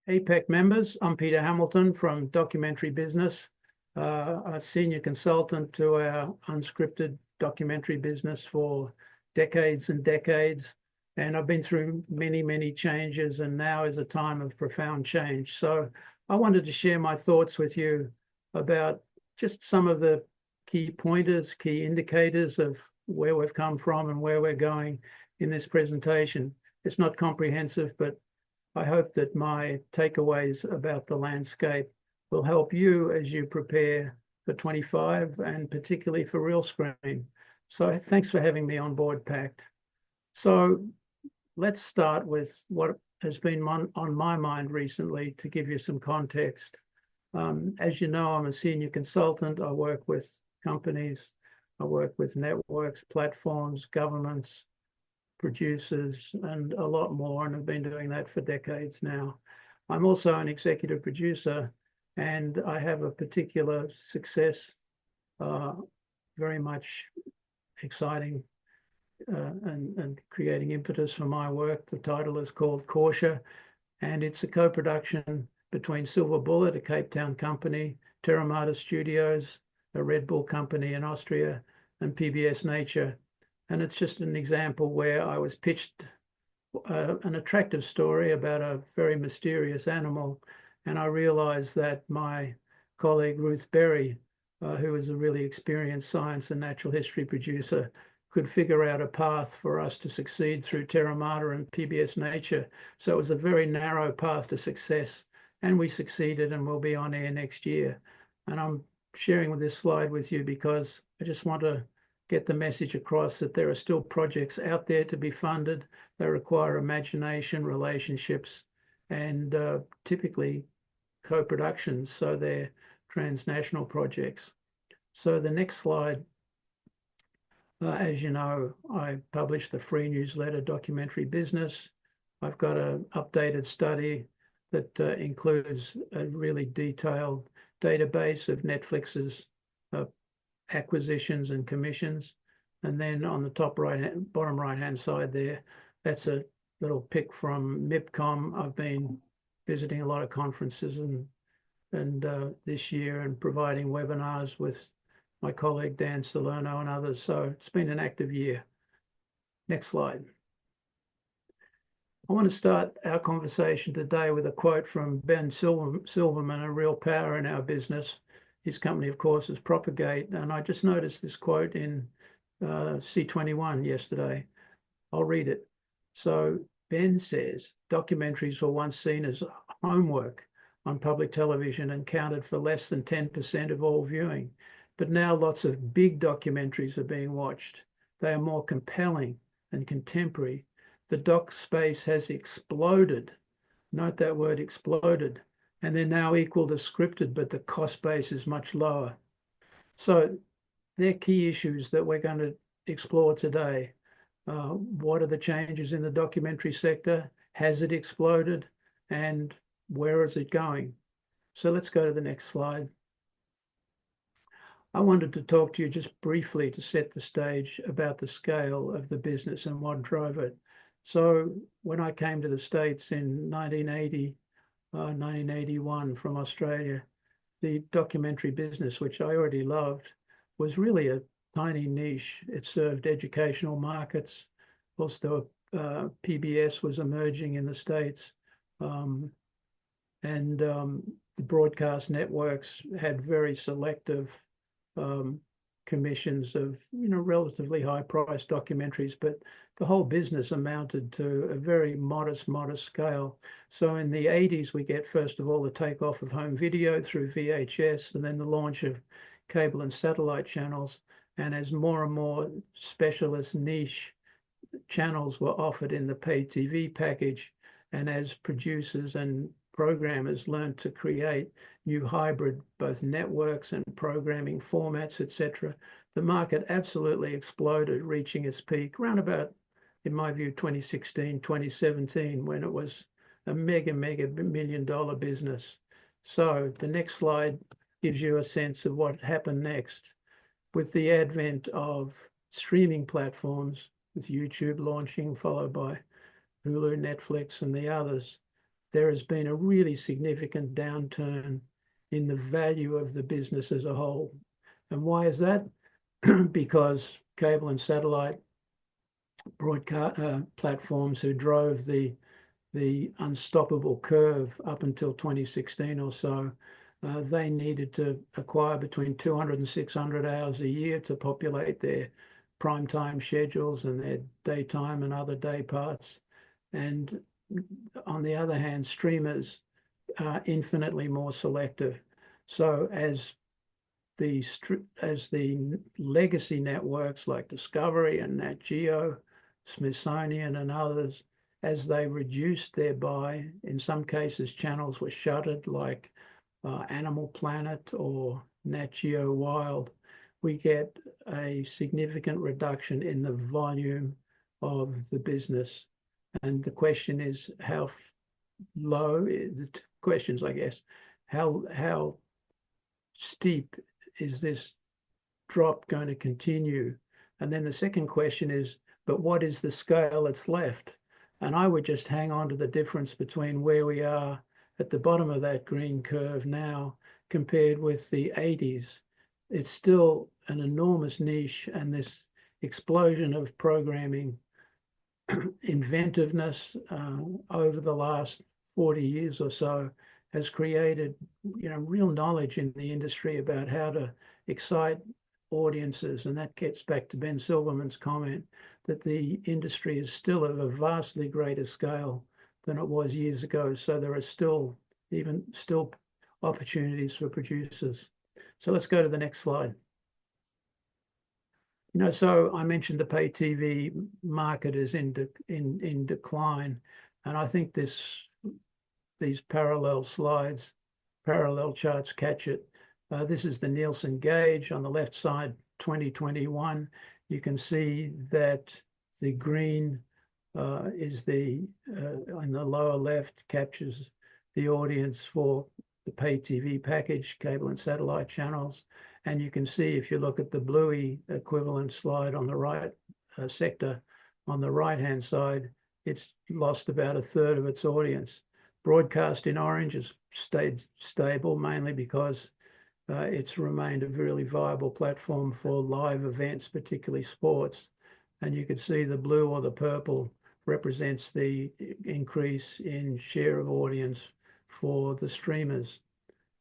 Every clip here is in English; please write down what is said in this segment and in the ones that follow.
APEC members, I'm Peter Hamilton from Documentary Business, a senior consultant to our unscripted documentary business for decades and decades. And I've been through many, many changes, and now is a time of profound change. So I wanted to share my thoughts with you about just some of the key pointers, key indicators of where we've come from and where we're going in this presentation. It's not comprehensive, but I hope that my takeaways about the landscape will help you as you prepare for 25 and particularly for Realscreen. So thanks for having me on board, Pact. So let's start with what has been on my mind recently to give you some context. As you know, I'm a senior consultant. I work with companies, I work with networks, platforms, governments, producers, and a lot more, and have been doing that for decades now. I'm also an executive producer, and I have a particular success, very much exciting and creating impetus for my work. The title is called Cautia, and it's a co-production between Silver Bullet, a Cape Town company, Terramata Studios, a Red Bull company in Austria, and PBS Nature. And it's just an example where I was pitched an attractive story about a very mysterious animal. And I realized that my colleague Ruth Berry, who is a really experienced science and natural history producer, could figure out a path for us to succeed through Terramata and PBS Nature. So it was a very narrow path to success. And we succeeded, and we'll be on air next year. And I'm sharing this slide with you because I just want to get the message across that there are still projects out there to be funded. They require imagination, relationships, and typically co-productions, so they're transnational projects. So the next slide, as you know, I published the free newsletter Documentary Business. I've got an updated study that includes a really detailed database of Netflix's acquisitions and commissions. And then on the bottom right-hand side there, that's a little pic from MIPCOM. I've been visiting a lot of conferences and this year and providing webinars with my colleague Dan Salerno and others. So it's been an active year. Next slide. I want to start our conversation today with a quote from Ben Silverman, a real power in our business. His company, of course, is Propagate. And I just noticed this quote in C21 yesterday. I'll read it. So Ben says, documentaries were once seen as homework on public television and counted for less than 10% of all viewing. But now lots of big documentaries are being watched. They are more compelling and contemporary. The doc space has exploded. Note that word, exploded. And they're now equal to scripted, but the cost base is much lower. So they're key issues that we're going to explore today. What are the changes in the documentary sector? Has it exploded? And where is it going? So let's go to the next slide. I wanted to talk to you just briefly to set the stage about the scale of the business and what drove it. So when I came to the States in 1981 from Australia, the documentary business, which I already loved, was really a tiny niche. It served educational markets. Also, PBS was emerging in the States. The broadcast networks had very selective commissions of relatively high-priced documentaries, but the whole business amounted to a very modest scale. So in the 80s, we get, first of all, the takeoff of home video through VHS, and then the launch of cable and satellite channels. And as more and more specialist niche channels were offered in the pay TV package, and as producers and programmers learned to create new hybrid, both networks and programming formats, etc., the market absolutely exploded, reaching its peak around about, in my view, 2016, 2017, when it was a mega million-dollar business. So the next slide gives you a sense of what happened next. With the advent of streaming platforms, with YouTube launching, followed by Hulu, Netflix, and the others, there has been a really significant downturn in the value of the business as a whole. And why is that? Because cable and satellite broadcast platforms who drove the unstoppable curve up until 2016 or so, they needed to acquire between 200 and 600 hours a year to populate their prime time schedules and their daytime and other day parts. And on the other hand, streamers are infinitely more selective. So as the legacy networks like Discovery and Nat Geo, Smithsonian and others, as they reduced their buy, in some cases channels were shuttered like Animal Planet or Nat Geo Wild, we get a significant reduction in the volume of the business. And the question is how low, the questions, I guess, how steep is this drop going to continue? And then the second question is, but what is the scale that's left? And I would just hang on to the difference between where we are at the bottom of that green curve now compared with the 80s. It's still an enormous niche, and this explosion of programming inventiveness over the last 40 years or so has created, real knowledge in the industry about how to excite audiences. And that gets back to Ben Silverman's comment that the industry is still of a vastly greater scale than it was years ago. So there are still opportunities for producers. So let's go to the next slide. So I mentioned the pay TV market is in decline, and I think these parallel charts catch it. This is the Nielsen gauge on the left side, 2021. You can see that the green is on the lower left, captures the audience for the pay TV package, cable and satellite channels. And you can see, if you look at the bluey equivalent slide on the right sector, on the right-hand side, it's lost about a third of its audience. Broadcast in orange has stayed stable, mainly because it's remained a really viable platform for live events, particularly sports. And you can see the blue or the purple represents the increase in share of audience for the streamers.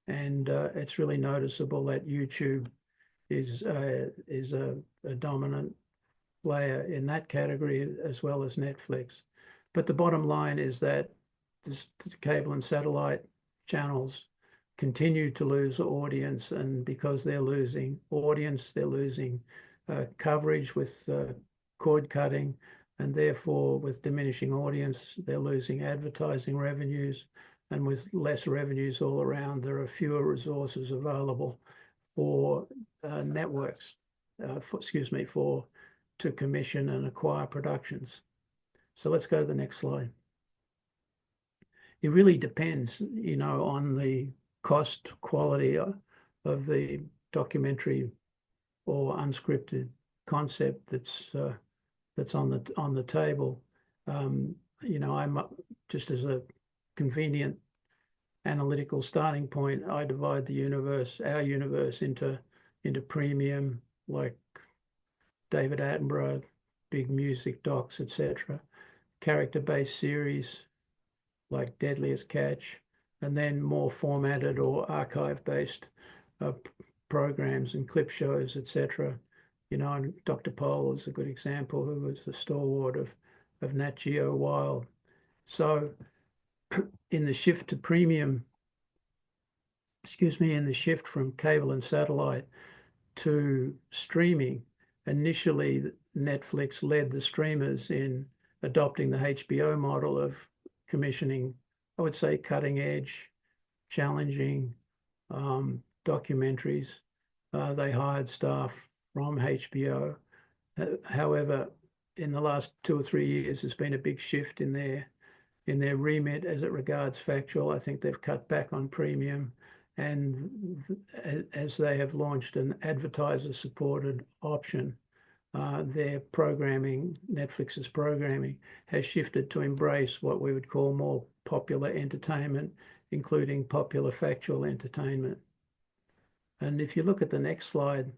And it's really noticeable that YouTube is a dominant player in that category, as well as Netflix. But the bottom line is that the cable and satellite channels continue to lose audience, and because they're losing audience, they're losing coverage with cord cutting, and therefore with diminishing audience, they're losing advertising revenues. And with less revenues all around, there are fewer resources available for networks, to commission and acquire productions. So let's go to the next slide. It really depends, on the cost quality of the documentary or unscripted concept that's on the table. I'm just as a convenient analytical starting point, I divide our universe into premium, like David Attenborough, big music docs, etc., character-based series like Deadliest Catch, and then more formatted or archive-based programs and clip shows, etc. And Dr. Pol is a good example, who was the stalwart of Nat Geo Wild. So in the shift to premium, in the shift from cable and satellite to streaming, initially Netflix led the streamers in adopting the HBO model of commissioning, I would say, cutting edge, challenging documentaries. They hired staff from HBO. However, in the last 2 or 3 years, there's been a big shift in their remit as it regards factual. I think they've cut back on premium, and as they have launched an advertiser-supported option, their programming, Netflix's programming, has shifted to embrace what we would call more popular entertainment, including popular factual entertainment. And if you look at the next slide,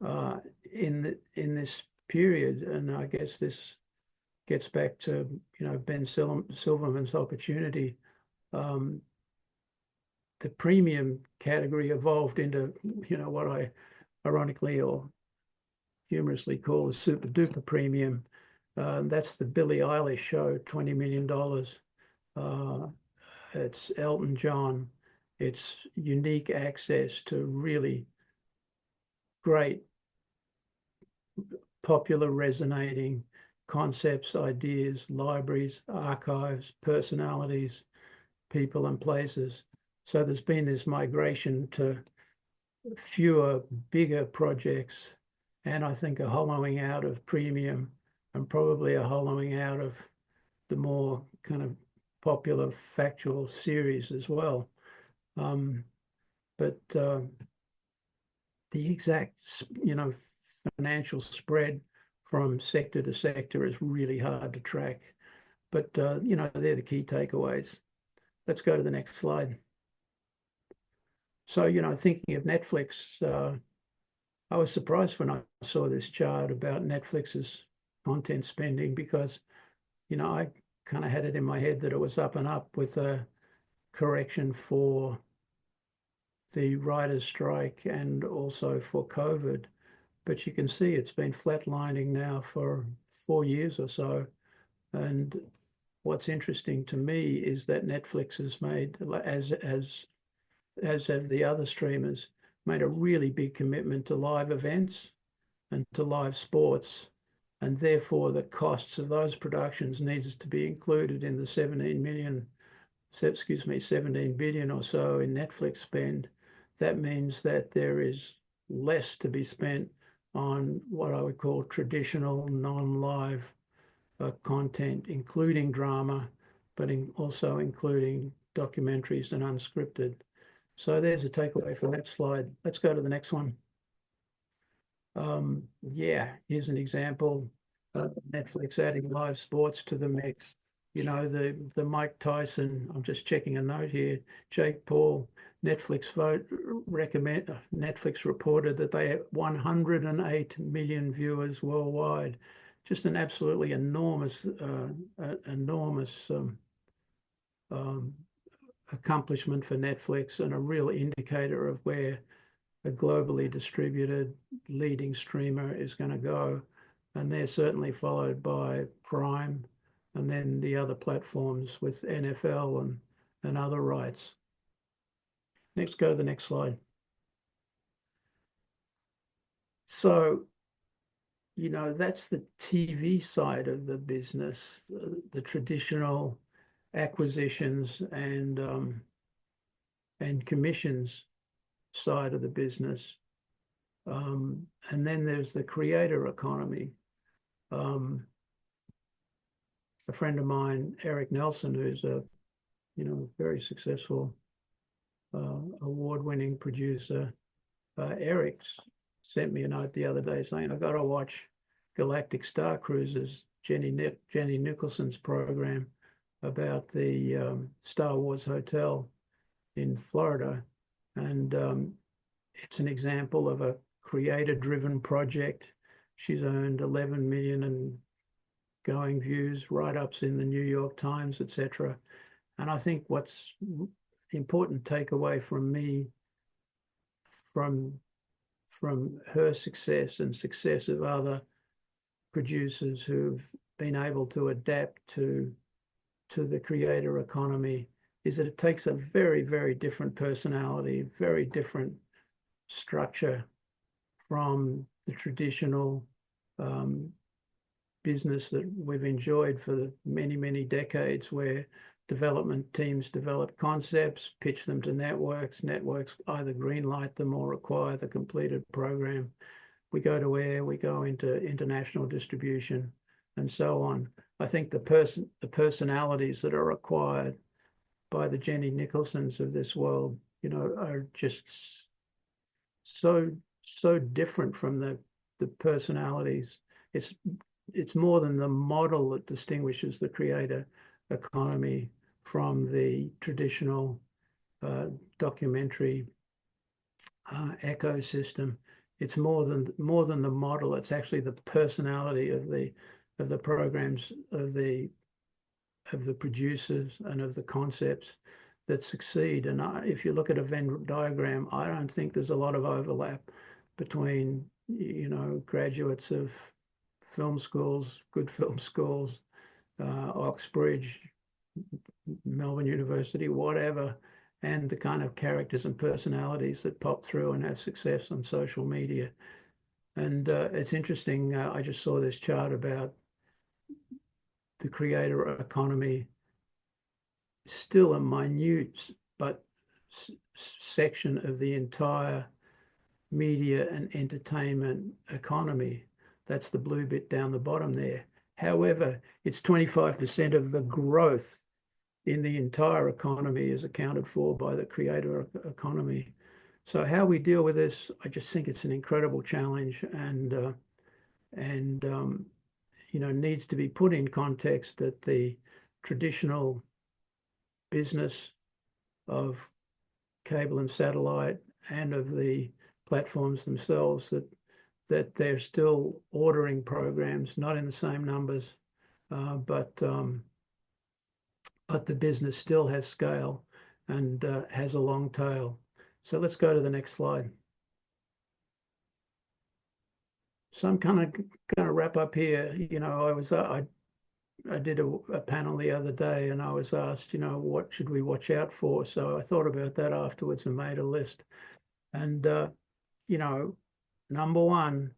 in this period, and I guess this gets back to Ben Silverman's opportunity, the premium category evolved into what I ironically or humorously call the super duper premium. That's the Billie Eilish show, $20 million. It's Elton John. It's unique access to really great, popular, resonating concepts, ideas, libraries, archives, personalities, people and places. So there's been this migration to fewer, bigger projects, and I think a hollowing out of premium and probably a hollowing out of the more kind of popular factual series as well. But the exact, financial spread from sector to sector is really hard to track. But, they're the key takeaways. Let's go to the next slide. So, thinking of Netflix, I was surprised when I saw this chart about Netflix's content spending because, I kind of had it in my head that it was up and up with a correction for the writers' strike and also for COVID. But you can see it's been flatlining now for 4 years or so. And what's interesting to me is that Netflix has made, as have the other streamers, made a really big commitment to live events and to live sports. And therefore, the costs of those productions needs to be included in the 17 billion or so in Netflix spend. That means that there is less to be spent on what I would call traditional non-live content, including drama, but also including documentaries and unscripted. So there's a takeaway from that slide. Let's go to the next one. Yeah, here's an example. Netflix adding live sports to the mix. The Mike Tyson, I'm just checking a note here, Jake Paul, Netflix reported that they have 108 million viewers worldwide. Just an absolutely enormous accomplishment for Netflix and a real indicator of where a globally distributed leading streamer is going to go. And they're certainly followed by Prime and then the other platforms with NFL and other rights. Next, go to the next slide. So, that's the TV side of the business, the traditional acquisitions and commissions side of the business. And then there's the creator economy. A friend of mine, Eric Nelson, who's a very successful award-winning producer, Eric sent me a note the other day saying, I got to watch Galactic Star Cruises, Jenny Nicholson's program about the Star Wars Hotel in Florida. And it's an example of a creator-driven project. She's earned 11 million and going views, write-ups in the New York Times, etc. And I think what's important takeaway from me from her success and success of other producers who've been able to adapt to the creator economy is that it takes a very, very different personality, very different structure from the traditional business that we've enjoyed for the many, many decades, where development teams develop concepts, pitch them to networks either greenlight them or require the completed program. We go to air, we go into international distribution, and so on. I think the personalities that are required by the Jenny Nicholsons of this world, are just so different from the the personalities. It's more than the model that distinguishes the creator economy from the traditional documentary ecosystem. It's more than the model. It's actually the personality of the programs, of the producers and of the concepts that succeed. And if you look at a Venn diagram, I don't think there's a lot of overlap between, graduates of film schools, good film schools, Oxbridge, Melbourne University, whatever, and the kind of characters and personalities that pop through and have success on social media. And it's interesting, I just saw this chart about the creator economy, still a minute but section of the entire media and entertainment economy. That's the blue bit down the bottom there. However, it's 25% of the growth in the entire economy is accounted for by the creator economy. So how we deal with this, I just think it's an incredible challenge, and needs to be put in context that the traditional business of cable and satellite and of the platforms themselves, that they're still ordering programs, not in the same numbers, but the business still has scale and has a long tail. So let's go to the next slide. So I'm kind of wrap up here. I did a panel the other day, and I was asked, what should we watch out for? So I thought about that afterwards and made a list. And number one,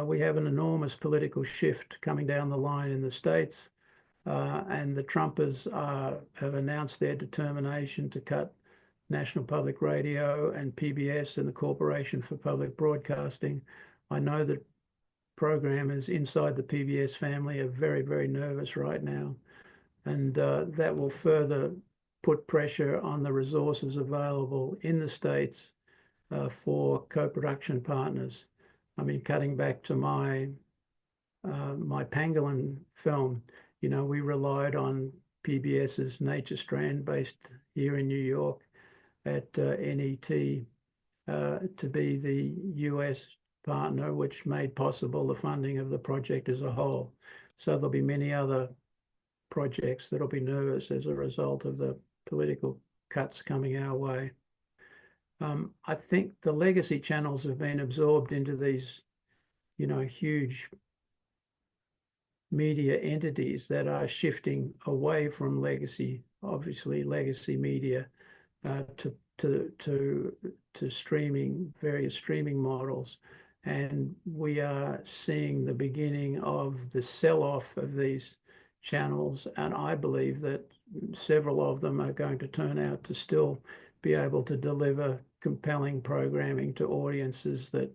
we have an enormous political shift coming down the line in the States. And the Trumpers have announced their determination to cut National Public Radio and PBS and the Corporation for Public Broadcasting. I know that programmers inside the PBS family are very, very nervous right now, and that will further put pressure on the resources available in the States for co-production partners. I mean, cutting back to my Pangolin film, we relied on PBS's Nature Strand, based here in New York at NET, to be the US partner, which made possible the funding of the project as a whole. So there'll be many other projects that'll be nervous as a result of the political cuts coming our way. I think the legacy channels have been absorbed into these, huge media entities that are shifting away from legacy media, to streaming, various streaming models. And we are seeing the beginning of the sell-off of these channels. And I believe that several of them are going to turn out to still be able to deliver compelling programming to audiences that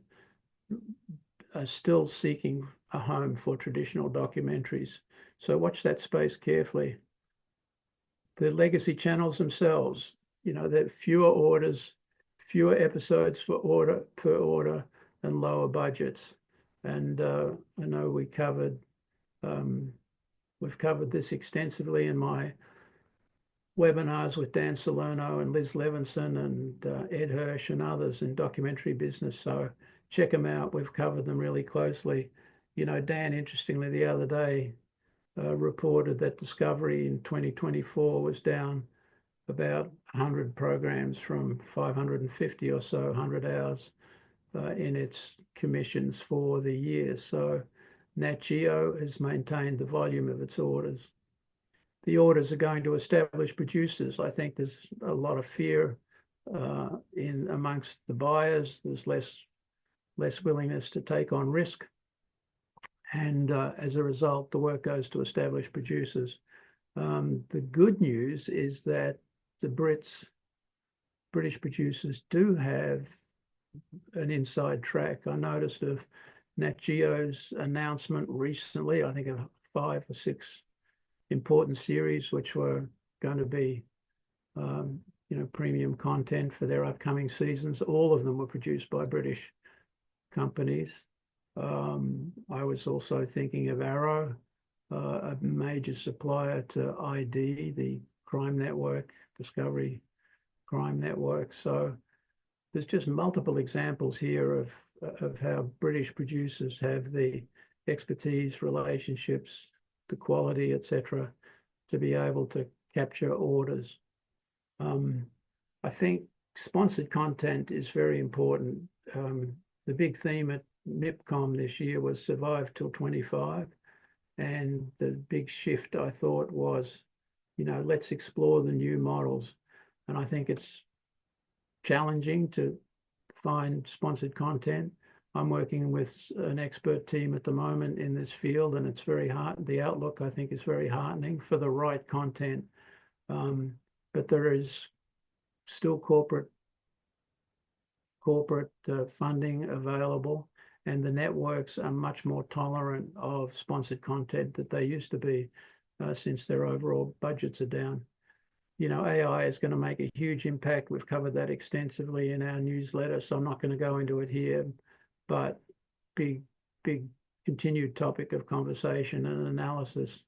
are still seeking a home for traditional documentaries. So watch that space carefully. The legacy channels themselves, there are fewer orders, fewer episodes per order, and lower budgets. And I know we've covered this extensively in my webinars with Dan Salerno and Liz Levinson and Ed Hirsch and others in documentary business. So check them out. We've covered them really closely. Dan, interestingly, the other day reported that Discovery in 2024 was down about 100 programs from 550 or so, 100 hours in its commissions for the year. So Nat Geo has maintained the volume of its orders. The orders are going to establish producers. I think there's a lot of fear amongst the buyers. There's less willingness to take on risk. And as a result, the work goes to established producers. The good news is that the British producers do have an inside track. I noticed of Nat Geo's announcement recently, I think of 5 or 6 important series, which were going to be, premium content for their upcoming seasons. All of them were produced by British companies. I was also thinking of Arrow, a major supplier to ID, the crime network, Discovery crime network. So there's just multiple examples here of how British producers have the expertise, relationships, the quality, etc., to be able to capture orders. I think sponsored content is very important. The big theme at MIPCOM this year was survive till 25. And the big shift, I thought, was, let's explore the new models. And I think it's challenging to find sponsored content. I'm working with an expert team at the moment in this field, and it's very hard. The outlook, I think, is very heartening for the right content. But there is still corporate funding available, and the networks are much more tolerant of sponsored content than they used to be, since their overall budgets are down. AI is going to make a huge impact. We've covered that extensively in our newsletter, so I'm not going to go into it here, but big continued topic of conversation and analysis.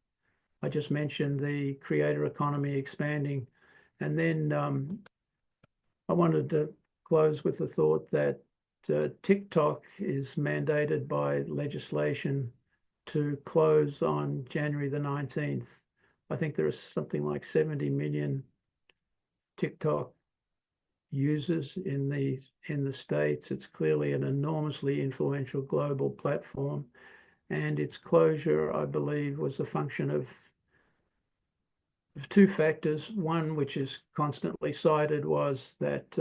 I just mentioned the creator economy expanding, and then I wanted to close with the thought that TikTok is mandated by legislation to close on January the 19th. I think there is something like 70 million TikTok users in the States. It's clearly an enormously influential global platform, and its closure, I believe, was a function of two factors. One, which is constantly cited, was that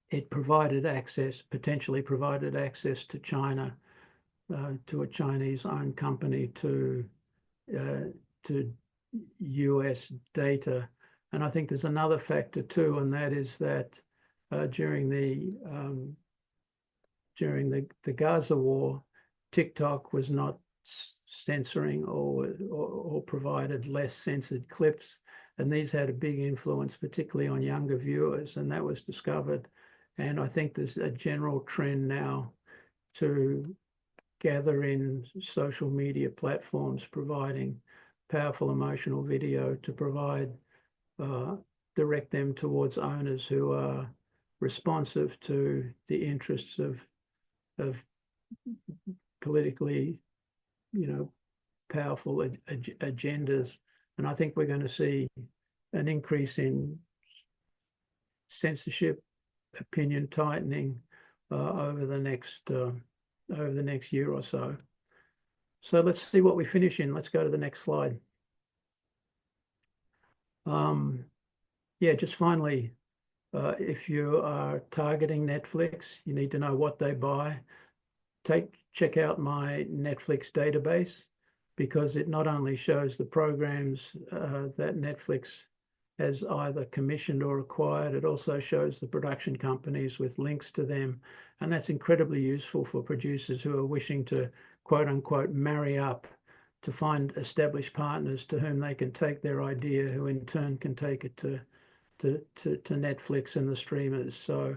it potentially provided access to China, to a Chinese-owned company to US data. And I think there's another factor too, and that is that during the Gaza war, TikTok was not censoring or provided less censored clips, and these had a big influence, particularly on younger viewers, and that was discovered. And I think there's a general trend now to gather in social media platforms providing powerful emotional video to direct them towards owners who are responsive to the interests of politically, powerful agendas. And I think we're going to see an increase in censorship, opinion tightening over the next year or so. So let's see what we finish in. Let's go to the next slide. Yeah, just finally, if you are targeting Netflix, you need to know what they buy. Check out my Netflix database, because it not only shows the programs that Netflix has either commissioned or acquired, it also shows the production companies with links to them. And that's incredibly useful for producers who are wishing to, quote unquote, marry up, to find established partners to whom they can take their idea, who in turn can take it to Netflix and the streamers. So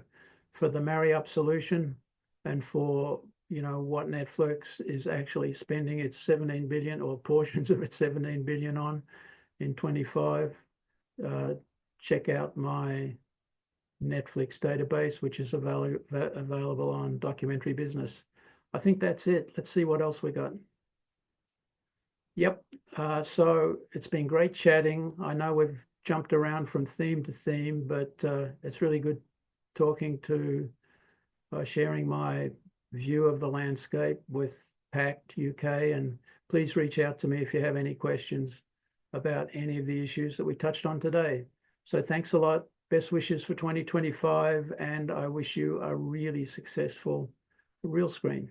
for the marry up solution, and for what Netflix is actually spending its 17 billion, or portions of its 17 billion on in 25, check out my Netflix database, which is available on Documentary Business. I think that's it. Let's see what else we got. Yep. So it's been great chatting. I know we've jumped around from theme to theme, but it's really good talking to, sharing my view of the landscape with Pact UK. And please reach out to me if you have any questions about any of the issues that we touched on today. So thanks a lot. Best wishes for 2025, and I wish you a really successful Realscreen.